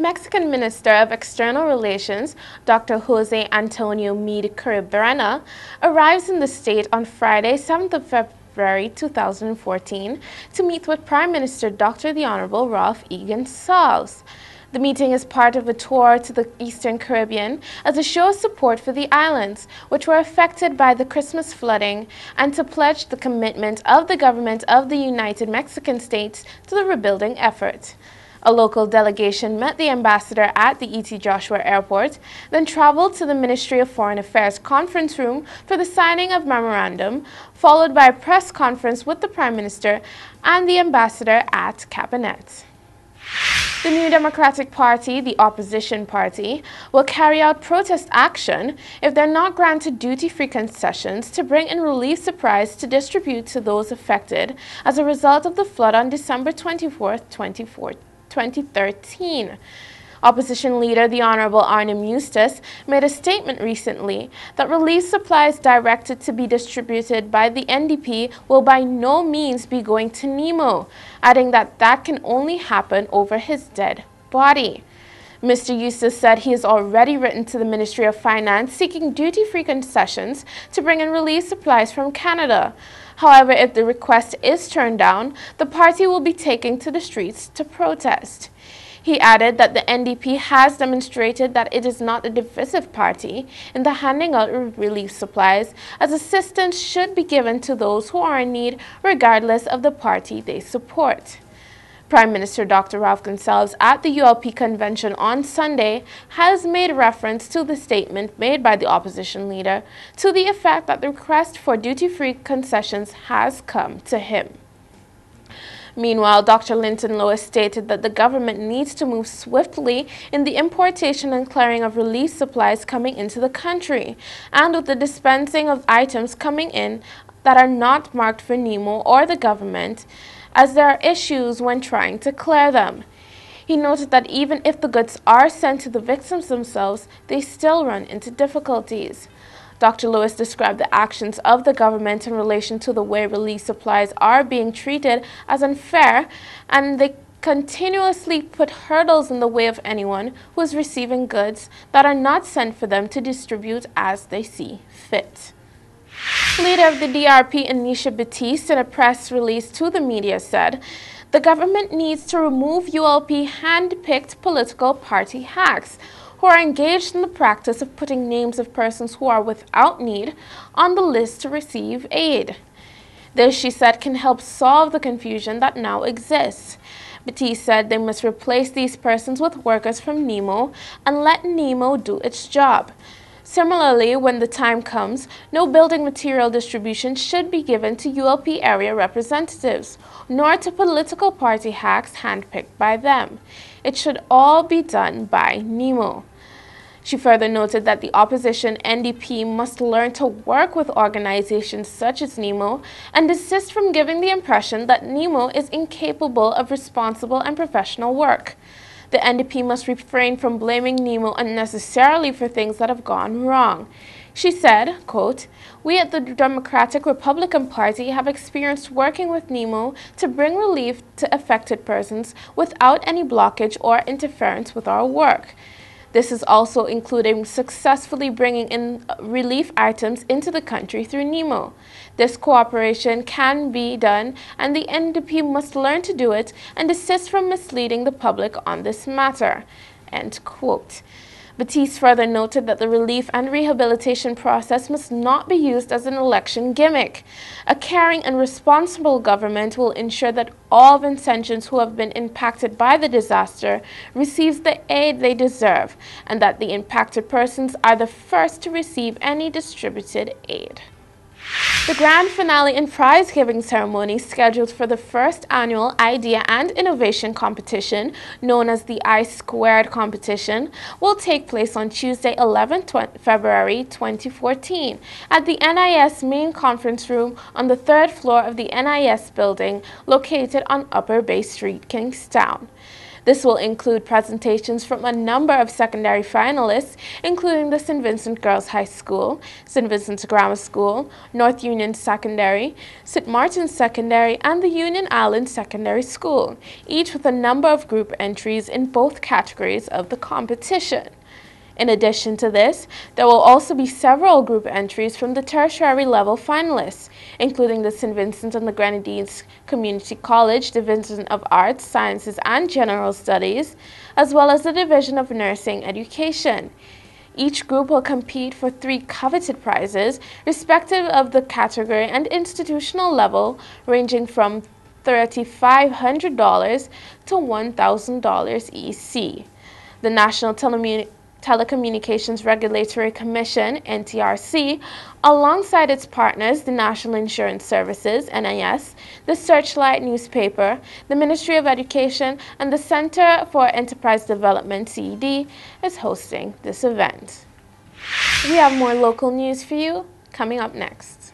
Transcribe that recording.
Mexican Minister of External Relations, Dr. Jose Antonio Meade Cabrera, arrives in the state on Friday, 7th of February 2014, to meet with Prime Minister Dr. the Honorable Ralph E. Gonsalves. The meeting is part of a tour to the Eastern Caribbean as a show of support for the islands, which were affected by the Christmas flooding, and to pledge the commitment of the government of the United Mexican States to the rebuilding effort. A local delegation met the ambassador at the E.T. Joshua Airport, then traveled to the Ministry of Foreign Affairs conference room for the signing of memorandum, followed by a press conference with the Prime Minister and the ambassador at Cabinet. The New Democratic Party, the opposition party, will carry out protest action if they're not granted duty-free concessions to bring in relief supplies to distribute to those affected as a result of the flood on December 24, 2013. Opposition leader the Honorable Arnim Eustace made a statement recently that relief supplies directed to be distributed by the NDP will by no means be going to Nemo, adding that that can only happen over his dead body. Mr. Eustace said he has already written to the Ministry of Finance seeking duty-free concessions to bring in relief supplies from Canada. However, if the request is turned down, the party will be taking to the streets to protest. He added that the NDP has demonstrated that it is not a divisive party in the handing out of relief supplies, as assistance should be given to those who are in need regardless of the party they support. Prime Minister Dr. Ralph Gonsalves at the ULP convention on Sunday has made reference to the statement made by the opposition leader to the effect that the request for duty-free concessions has come to him. Meanwhile, Dr. Linton Lewis stated that the government needs to move swiftly in the importation and clearing of relief supplies coming into the country, and with the dispensing of items coming in that are not marked for Nemo or the government, as there are issues when trying to clear them. He noted that even if the goods are sent to the victims themselves, they still run into difficulties. Dr. Lewis described the actions of the government in relation to the way relief supplies are being treated as unfair, and they continuously put hurdles in the way of anyone who is receiving goods that are not sent for them to distribute as they see fit. Leader of the DRP, Anisha Batiste, in a press release to the media said, "The government needs to remove ULP hand-picked political party hacks who are engaged in the practice of putting names of persons who are without need on the list to receive aid. This, she said, can help solve the confusion that now exists." Batiste said they must replace these persons with workers from Nemo and let Nemo do its job. Similarly, when the time comes, no building material distribution should be given to ULP area representatives, nor to political party hacks handpicked by them. It should all be done by Nemo. She further noted that the opposition NDP must learn to work with organizations such as Nemo and desist from giving the impression that Nemo is incapable of responsible and professional work. The NDP must refrain from blaming Nemo unnecessarily for things that have gone wrong. She said, quote, "We at the Democratic Republican Party have experienced working with Nemo to bring relief to affected persons without any blockage or interference with our work. This is also including successfully bringing in relief items into the country through Nemo. This cooperation can be done, and the NDP must learn to do it and desist from misleading the public on this matter." End quote. Batiste further noted that the relief and rehabilitation process must not be used as an election gimmick. A caring and responsible government will ensure that all Vincentians who have been impacted by the disaster receives the aid they deserve, and that the impacted persons are the first to receive any distributed aid. The grand finale and prize-giving ceremony scheduled for the first annual Idea and Innovation Competition, known as the I² competition, will take place on Tuesday, 11th February 2014 at the NIS main conference room on the 3rd floor of the NIS building located on Upper Bay Street, Kingstown. This will include presentations from a number of secondary finalists, including the St. Vincent Girls High School, St. Vincent's Grammar School, North Union Secondary, St. Martin's Secondary, and the Union Island Secondary School, each with a number of group entries in both categories of the competition. In addition to this, there will also be several group entries from the tertiary level finalists, including the St. Vincent and the Grenadines Community College Division of Arts, Sciences, and General Studies, as well as the Division of Nursing Education. Each group will compete for 3 coveted prizes, respective of the category and institutional level, ranging from $3,500 to $1,000 EC. The National Telecommunications Regulatory Commission, NTRC, alongside its partners, the National Insurance Services, NIS, the Searchlight newspaper, the Ministry of Education, and the Center for Enterprise Development, CED, is hosting this event. We have more local news for you coming up next.